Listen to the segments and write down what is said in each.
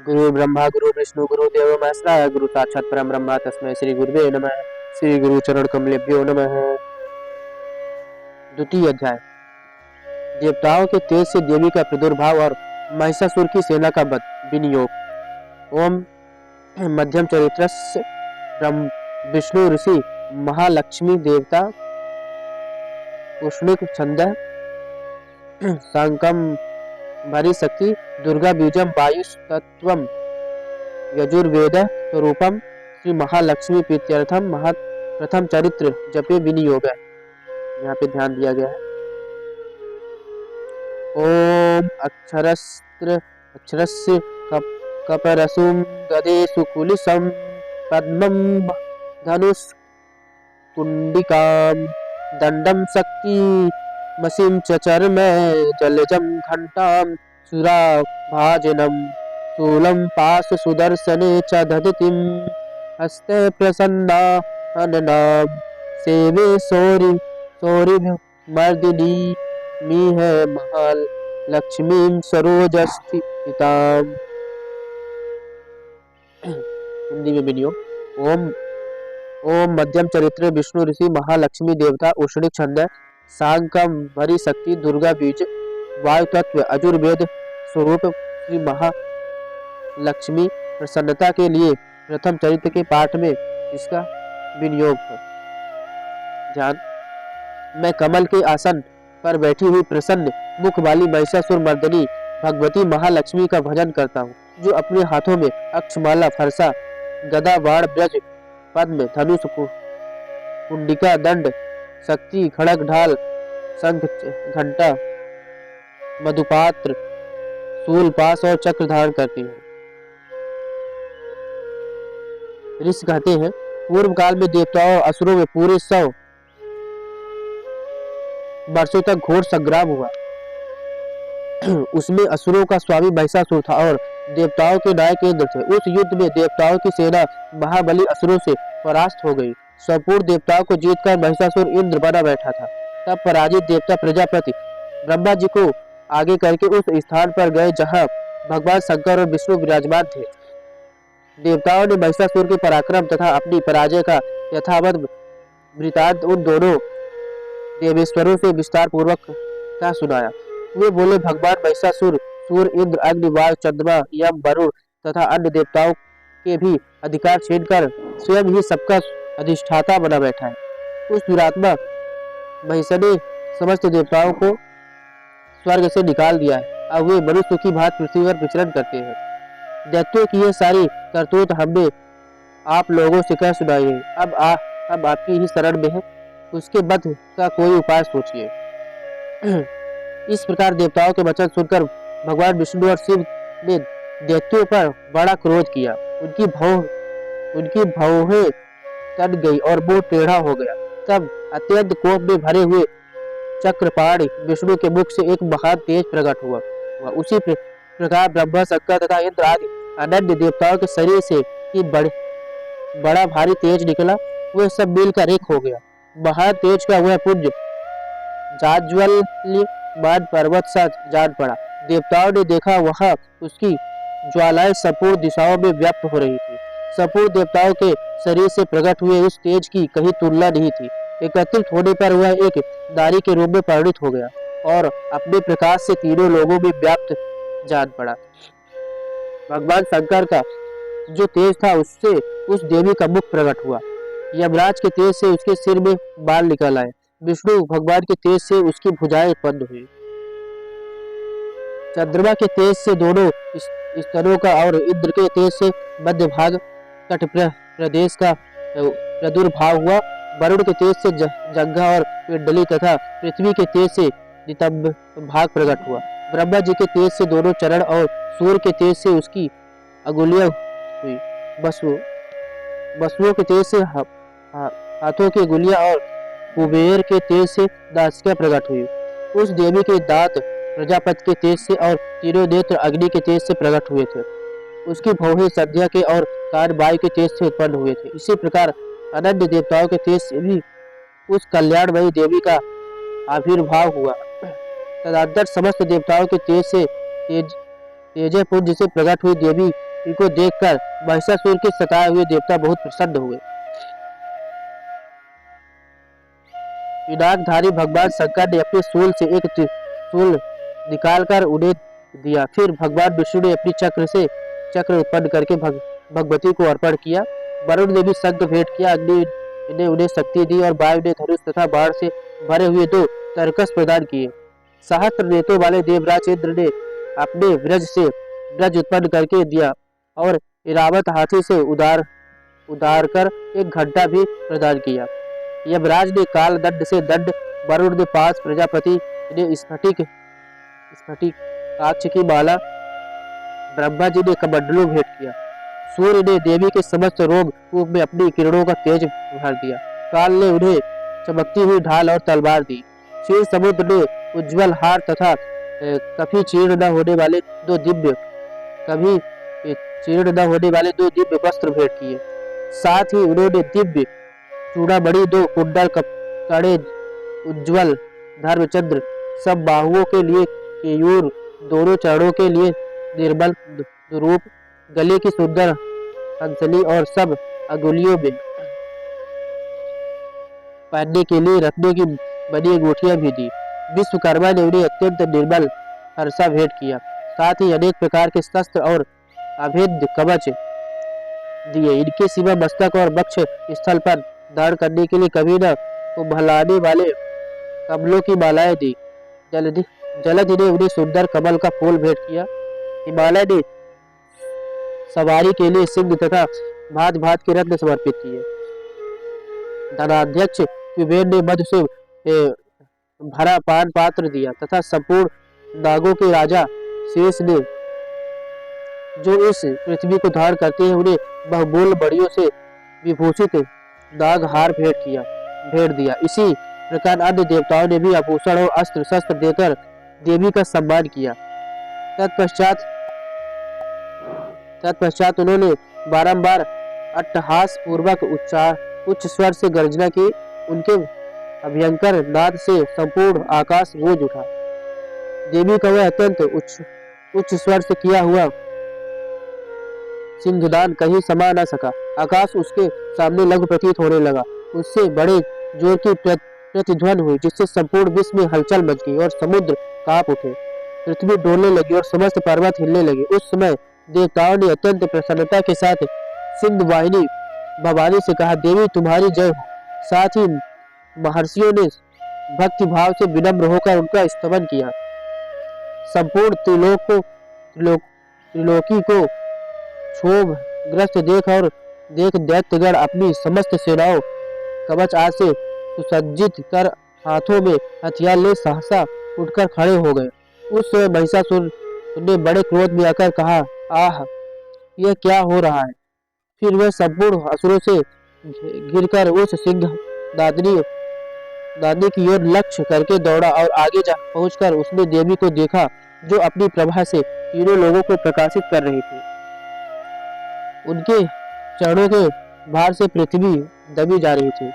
गुरु ब्रह्मा गुरु विष्णु गुरु देवो महेश्वराय गुरु साक्षात् परम ब्रह्म तस्मै श्री गुरुवे नमः। श्री गुरु चरण कमलेभ्यो नमः। द्वितीय अध्याय। देवताओं के तेज से देवी का प्रादुर्भाव और महिषासुर की सेना का वध। विनियोग। ओम मध्यम चरित्रस्य विष्णु ऋषि महालक्ष्मी देवता उष्णिक छंद सांकम भरी शक्ति दुर्गा बीजम वायु तत्वम यजुर्वेद स्वरूपम श्री महालक्ष्मी प्रीत्यर्थम प्रथम चरित्र जपे विनियोग है। यहाँ पे ध्यान दिया गया है। ओम अक्षरस्य कपरसुम गदेषु कुलिसम पद्मम धनुष कुंडिकाम दंडम शक्ति मसीम चचर में जलजम घंटाम सुराभाजनम शूलम पाश सुदर्शने च दधतिम हस्ते प्रसन्ना अननाम सेवे सौरी मर्दिनी मीह महल लक्ष्मीं सरोजस्थिताम। हिंदी में विनियोग। ओम मध्यम चरित्र विष्णु ऋषि महालक्ष्मी देवता उष्णिक छंद सांकम भरी शक्ति दुर्गा बीज वायु तत्व अजुर्वेद स्वरूप श्री महालक्ष्मी प्रसन्नता के लिए प्रथम चरित्र के पाठ में इसका विनियोग है। ध्यान। मैं कमल के आसन पर बैठी हुई प्रसन्न मुख वाली महिषासुर मर्दिनी भगवती महालक्ष्मी का भजन करता हूँ, जो अपने हाथों में अक्षमाला फरसा गदा बाण ब्रज पद्म धनुष कुंडिका दंड शक्ति खड़ग ढाल शंख घंटा मधुपात्र शूल पास और चक्र धारण करती है। ऋषि कहते हैं, पूर्व काल में देवताओं और असुरों में पूरे 100 वर्षों तक घोर संग्राम हुआ। उसमें असुरों का स्वामी महिषासुर था और देवताओं के नायक इंद्र थे। उस युद्ध में देवताओं की सेना महाबली असुरों से परास्त हो गई। संपूर्ण देवताओं को जीतकर महिषासुर इंद्र बना बैठा था। तब पराजित देवता प्रजापति ब्रह्मा जी को आगे करके उस स्थान पर गए जहां भगवान शंकर और विष्णु विराजमान थे। देवताओं ने महिषासुर के पराक्रम तथा अपनी पराजय का यथावत वृत्तांत उन दोनों देवेश्वरों से विस्तार पूर्वक का सुनाया। वे बोले, भगवान महिषासुर सूर्य इंद्र अग्नि वायु चंद्रमा यम वरुण तथा अन्य देवताओं के भी अधिकार छीनकर स्वयं ही सबका अधिष्ठाता बना बैठा है। उस दुरात्मा महिषा ने समस्त देवताओं को स्वर्ग से निकाल दिया है। अब वे मनुष्य की भांति पृथ्वी पर विचरण करते हैं। दैत्यों की ये सारी करतूत हमने आप लोगों से कह सुनाई है। अब आपकी ही शरण में है, उसके वध का कोई उपाय सोचिए। इस प्रकार देवताओं के वचन सुनकर भगवान विष्णु और शिव ने दैत्यों पर बड़ा क्रोध किया। उनकी भौहें तन गई और मुंह टेढ़ा हो गया। तब अत्यंत कोप में भरे हुए चक्रपाणि विष्णु के मुख से एक महान तेज प्रकट हुआ। उसी प्रकार ब्रह्मा शंकर तथा इंद्र आदि अनन्य देवताओं के शरीर से ही बड़ा भारी तेज निकला। वह सब मिलकर एक हो गया। महान तेज का वह पुंज जाज्वल्यमान पर्वत सा जान पड़ा। देवताओं ने देखा वहां उसकी ज्वालाएं संपूर्ण दिशाओं में व्याप्त हो रही थी। संपूर्ण देवताओं के शरीर से प्रकट हुए उस तेज की कहीं तुलना नहीं थी। एकत्रित होने पर वह एक नारी के रूप में परिणित हो गया और अपने प्रकाश से तीनों लोगों में व्याप्त जान पड़ा। भगवान शंकर का जो तेज था उससे उस देवी का मुख प्रकट हुआ। यमराज के तेज से उसके सिर में बाल निकल आए। विष्णु भगवान के तेज से उसकी भुजाएं उत्पन्न हुई। चंद्रमा के तेज से दोनों स्तनों का और इंद्र के तेज से मध्य भाग तट प्रदेश का प्रादुर्भाव हुआ। वरुण के तेज से जंघा और पिंडली तथा पृथ्वी के तेज से नितंब भाग प्रकट हुआ। ब्रह्मा जी के तेज से दोनों चरण और सूर्य के तेज से उसकी अंगुलियां हुई। वसुओं के तेज से हाथों की अंगुलियां और कुबेर के तेज से नासिका प्रकट हुई। उस देवी के दांत प्रजापति के तेज से और तीनों नेत्र अग्नि के तेज से प्रकट हुए थे। उसकी भौहें संध्या के और कान वायु के तेज से उत्पन्न हुए थे। इसी प्रकार अनन्य देवताओं के तेज से भी उस कल्याणमयी देवी का आविर्भाव हुआ। तदनंतर समस्त देवताओं के तेज से तेजपुंज से प्रकट हुई देवी को देखकर महिषासुर के सताए हुए देवता बहुत प्रसन्न हुए। पिनाकधारी भगवान शंकर ने अपने शूल से एक त्रिशूल निकालकर उन्हें दिया। फिर भगवान विष्णु ने अपनी चक्र उत्पन्न करके भगवती को अर्पण किया। वरुण ने भी शंख भेंट किया। अग्नि ने उन्हें शक्ति दी और वायु ने धनुष तथा बाण से भरे हुए 2 तरकस प्रदान किए। सहस्त्र नेत्रों वाले देवराज इंद्र ने अपने ब्रज उत्पन्न करके दिया और इरावत हाथी से उदार कर एक घंटा भी प्रदान किया। यमराज ने काल दंड से दंड, वरुण ने 5 प्रजापति ने स्फटिकाक्ष की माला, ब्रह्मा जी ने कमंडलू भेंट किया। सूर्य ने देवी के समस्त रोग कूप में अपनी किरणों का तेज भर दिया। काल ने उन्हें चमकती हुई ढाल और तलवार दी। क्षीर समुद्र ने उज्जवल हार तथा कभी चीर्ण न होने वाले 2 दिव्य वस्त्र भेंट किए। साथ ही उन्होंने दिव्य चूड़ामणि, 2 कुंडल, कड़े, उज्ज्वल धर्मचंद्र, सब बाहुओं के लिए केयूर, दोनों चरणों के लिए निर्मल रूप, गले की सुंदर हंसली और सब अंगुलियों में पहनने के लिए रत्नों की बनी अंगूठियां भी दी। विश्वकर्मा ने उन्हें अत्यंत निर्मल हर्षा भेंट किया। साथ ही अनेक प्रकार के शस्त्र और अभेद्य कवच दिए। इनके सिवा मस्तक और वक्ष स्थल पर धारण करने के लिए कभी न उभलाने वाले कमलों की मालाएं दी। जलधि ने उन्हें सुंदर कमल का फूल भेंट किया। हिमालय ने सवारी के लिए सिंह तथा भांत भांत के रत्न समर्पित किए। धनाध्यक्ष कुबेर ने मधु से भरा पान पात्र दिया तथा संपूर्ण नागों के राजा शेष ने, जो इस पृथ्वी को धारण करते हैं, उन्हें बहुमूल्य बड़ियों से विभूषित नाग हार भेंट दिया। इसी प्रकार अन्य देवताओं ने भी आभूषण और अस्त्र शस्त्र देकर देवी का सम्मान किया। तत्पश्चात उन्होंने बारंबार अट्टहास पूर्वक उच्च स्वर से गर्जना की। उनके अभयंकर नाद से संपूर्ण आकाश गूंज उठा। देवी का वह अत्यंत उच्च स्वर से किया हुआ सिंहदान कहीं समा न सका। आकाश उसके सामने लघु प्रतीत होने लगा। उससे बड़े जोर की प्रतिध्वनि हुई, जिससे संपूर्ण विश्व में हलचल मच गई और समुद्र कांप उठे। पृथ्वी डोलने लगी और समस्त पर्वत हिलने लगे। उस समय देवताओं ने अत्यंत प्रसन्नता के साथ सिंधु वाहिनी भवानी से कहा, देवी तुम्हारी जय हो। साथ ही महर्षियों ने भक्ति भाव से विनम्र होकर उनका स्तवन किया। संपूर्ण त्रिलोकी को क्षोभ ग्रस्त देख दैत्यगण अपनी समस्त सेनाओं कवच आज से सुसज्जित कर हाथों में हथियार ले सहसा उठकर खड़े हो गए। उस समय महिषासुर ने बड़े क्रोध में आकर कहा, आह, यह क्या हो रहा है। फिर वह संपूर्ण असुरों से घिरकर उस सिंह दादी की ओर लक्ष्य करके दौड़ा और आगे जा पहुंचकर उसने देवी को देखा, जो अपनी प्रभा से तीनों लोगों को प्रकाशित कर रही थी। उनके चरणों के भार से पृथ्वी दबी जा रही थी।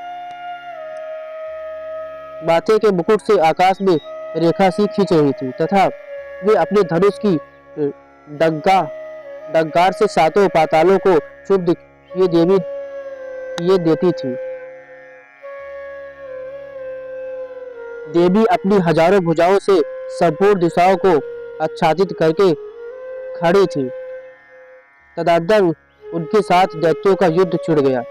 माथे के मुकुट से आकाश में रेखा सी खींच रही थी तथा वे अपने धनुष की डंकार से 7 पातालों को क्षुब्ध किए देती थी। देवी अपनी हजारों भुजाओं से संपूर्ण दिशाओं को आच्छादित करके खड़ी थी। तदनंतर उनके साथ दैत्यों का युद्ध छिड़ गया।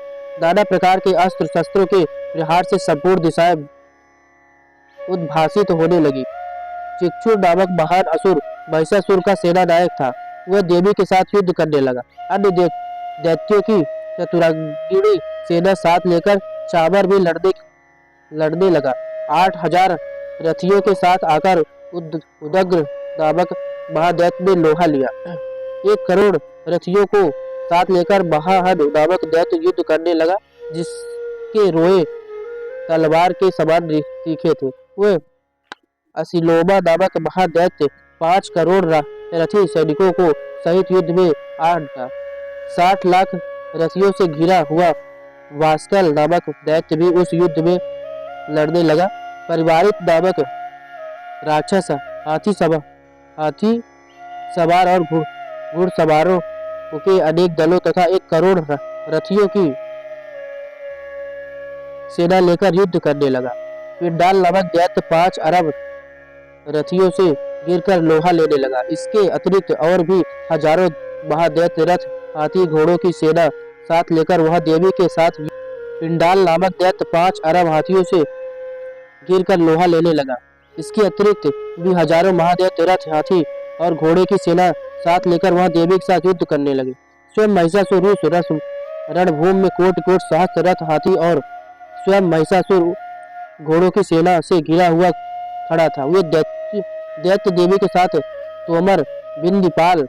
नाना प्रकार के अस्त्र शस्त्रों के प्रहार से संपूर्ण दिशाएं उद्भासित होने लगी। चिक्षुर नामक महान असुर महिषासुर का सेना नायक था। वह देवी के साथ युद्ध करने लगा। अन्य दैत्यों की चतुरंगिणी सेना साथ लेकर चामर भी लड़ने लगा। 8000 रथियों के साथ आकर उदग्र नामक महादैत्य ने लोहा लिया। 1 करोड़ रथियों को साथ लेकर महाहद नामक दैत्य युद्ध करने लगा, जिसके रोए तलवार के समान तीखे थे। वह असिलोमा नामक महादैत्य 5 करोड़ रथी सैनिकों को सहित युद्ध में आ डटा। 60 लाख रथियों से घिरा हुआ वास्कल नामक दैत्य भी उस युद्ध में लड़ने लगा। परिवारित नामक राक्षस हाथी सवार और घुड़सवारों के अनेक दलों तथा 1 करोड़ रथियों की सेना लेकर युद्ध करने लगा। पिंडाल नामक दैत्य 5 अरब रथियों से गिरकर लोहा लेने लगा। इसके अतिरिक्त और भी हजारों महादैत्य रथ, हाथी, घोड़ों की सेना साथ लेकर वह देवी के साथ पिंडाल नामक दैत्य 5 अरब हाथियों से गिरकर लोहा लेने लगा। इसके अतिरिक्त भी हजारों महादैत्य रथ, हाथी और घोड़े की सेना साथ लेकर वह देवी के साथ युद्ध करने लगे। स्वयं महिषासुर उस रणभूमि में कोट सहस्त्र रथ, हाथी और स्वयं महिषासुर घोड़ों की सेना से घिरा हुआ खड़ा था। वे दैत्य देवी के साथ तोमर, बिंदीपाल,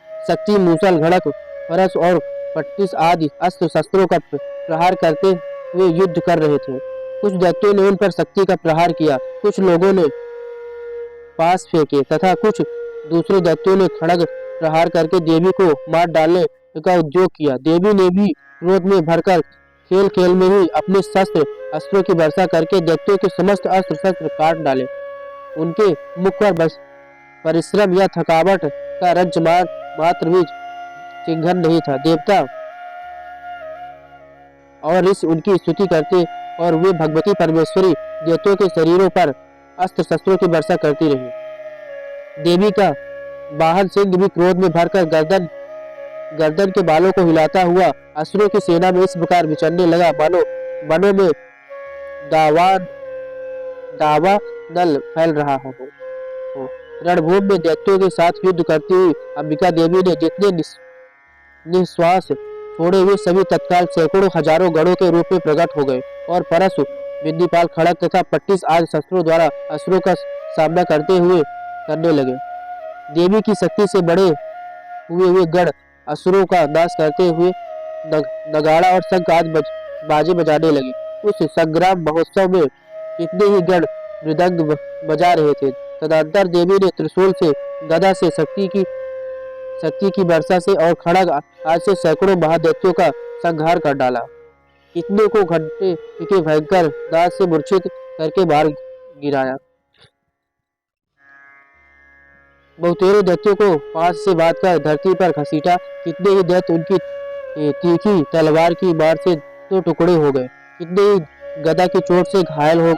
शक्ति, मूसल, घड़क, परस और पट्टिस आदि अस्त्र शस्त्रों का प्रहार करते हुए युद्ध कर रहे थे। कुछ दैत्यों ने उन पर शक्ति का प्रहार किया, कुछ लोगों ने पास फेंके तथा कुछ दूसरे दैत्यों ने खड़ग प्रहार करके देवी को मार डालने का उद्योग किया। देवी ने भी क्रोध में भरकर खेल खेल में ही अपने शस्त्र अस्त्रों की वर्षा करके दैत्यों के समस्त अस्त्र शस्त्र काट डाले। उनके मुख पर बस परिश्रम या थकावट का रंच मात्र भी चिन्ह नहीं था। देवता और ऋषि उनकी स्तुति करते और वे भगवती परमेश्वरी दैत्यों के शरीरों पर अस्त्र शस्त्रों की वर्षा करती रही। देवी का वाहन सिंह भी क्रोध में भरकर गर्दन के बालों को हिलाता हुआ असुरों की सेना में इस प्रकार विचरने लगा, मानो वनों में दावानल फैल रहा हो। रणभूमि में दैत्यों के साथ युद्ध करती हुई अंबिका देवी ने जितने निश्वास छोड़े हुए सभी तत्काल सैकड़ों हजारों गणों के रूप में प्रकट हो गए और परशु, बिंदीपाल, खड़ग तथा पट्टिस आदि शस्त्रों द्वारा असुरों का सामना करने लगे। देवी की शक्ति से बड़े हुए गण असुरों का नाश करते हुए नगाड़ा और शंख आदि बाजे बजाने लगे। उस संग्राम महोत्सव में कितने ही गण मृदंग बजा रहे थे। तदंतर देवी ने त्रिशूल से, गदा से, शक्ति की वर्षा से और खड़ग आदि से सैकड़ों महादैत्यों का संहार कर डाला। कितने को घंटे के भयंकर दांत से मूर्छित करके बाहर गिराया। बहुतेरे दैत्यों को पांच से बांध कर धरती पर घसीटा। कितने ही दैत्य उनकी तीखी तलवार की मार से 2 टुकड़े हो गए। कितने ही गदा की चोट से घायल हो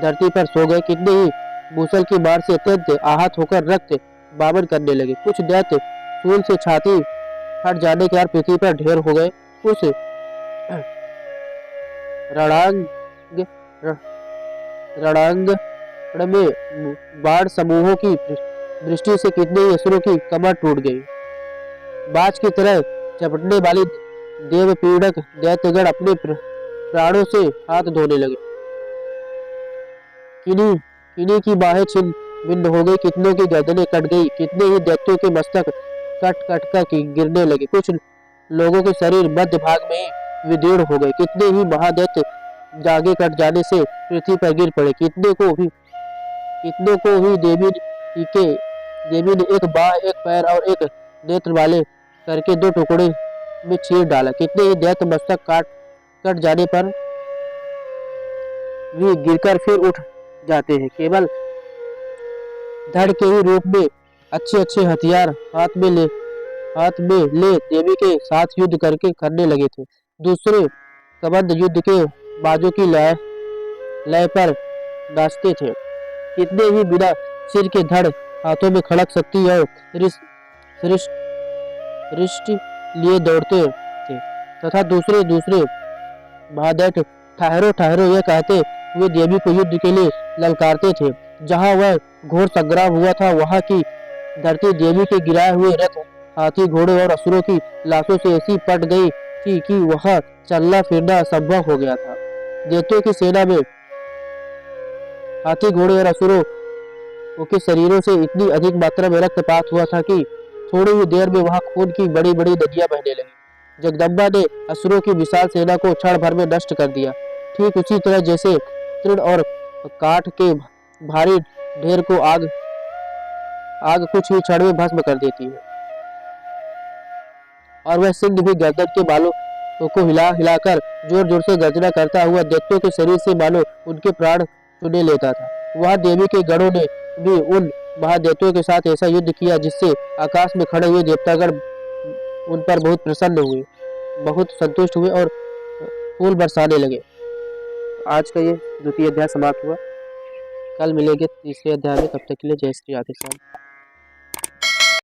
धरती पर सो गए। कितने ही मूसल की मार से अत्यंत आहत होकर रक्त बावन करने लगे। कुछ दैत्य सूल से छाती फट जाने के बाद पृथ्वी पर ढेर हो गए। उस रणांगण में बाढ़ समूहों की दृष्टि से कितने ही असुरों की कमर टूट गई। बाज की तरह चपटने वाली देव पीड़क दैत्यगण अपने प्राणों से हाथ धोने लगे। किन्हीं की बाहें छिन्न भिन्न हो गई, कितनों की गर्दनें कट गई। कितने ही दैत्यों के मस्तक कट कर गिरने लगे। कुछ लोगों के शरीर मध्य भाग में ही विदीर्ण हो गए। कितने ही महादैत्य जागे कट जाने से पृथ्वी पर गिर पड़े। कितनों को ही देवी ने एक बाह, एक पैर और एक नेत्र वाले करके 2 टुकड़े में चीर डाला। कितने ही दैत्य मस्तक कट जाने पर भी गिरकर फिर उठ जाते हैं। केवल धड़ के ही रूप में अच्छे हथियार हाथ में ले देवी के साथ युद्ध करने लगे थे। दूसरे कबंध युद्ध के बाजों की लय पर नाचते थे। कितने ही बिना सिर के धड़ हाथों में खड़ग, शक्ति और रिष्ट लिए दौड़ते थे तथा दूसरे महादैत्य ठहरो यह कहते हुए देवी को युद्ध के लिए ललकारते थे। जहां वह घोर संग्राम हुआ था वहां की धरती देवी के गिराए हुए रथ, हाथी, घोड़े और असुरों की लाशों से ऐसी पट गई थी कि वहां चलना फिरना असंभव हो गया था। दैत्यों की सेना में हाथी, घोड़े और असुरों के शरीरों से इतनी अधिक मात्रा में रक्तपात हुआ था कि थोड़ी ही देर में वहां खून की बड़ी नदियां बहने लगी। जगदम्बा ने असुरों की विशाल सेना को क्षण भर में नष्ट कर दिया, ठीक उसी तरह जैसे तृण और काठ के भारी ढेर को आग कुछ ही क्षण में भस्म कर देती है। और वह सिंह भी गर्दन के बालों को हिलाकर जोर से गर्जना करता हुआ दैत्यों के शरीर से मानो उनके प्राण चुने लेता था। वह देवी के गणों ने भी उन महादैत्यों के साथ ऐसा युद्ध किया जिससे आकाश में खड़े हुए देवतागण उन पर बहुत प्रसन्न हुए, बहुत संतुष्ट हुए और फूल बरसाने लगे। आज का ये द्वितीय अध्याय समाप्त हुआ। कल मिलेंगे तीसरे अध्याय में, तब तक के लिए जय श्री राधे श्याम।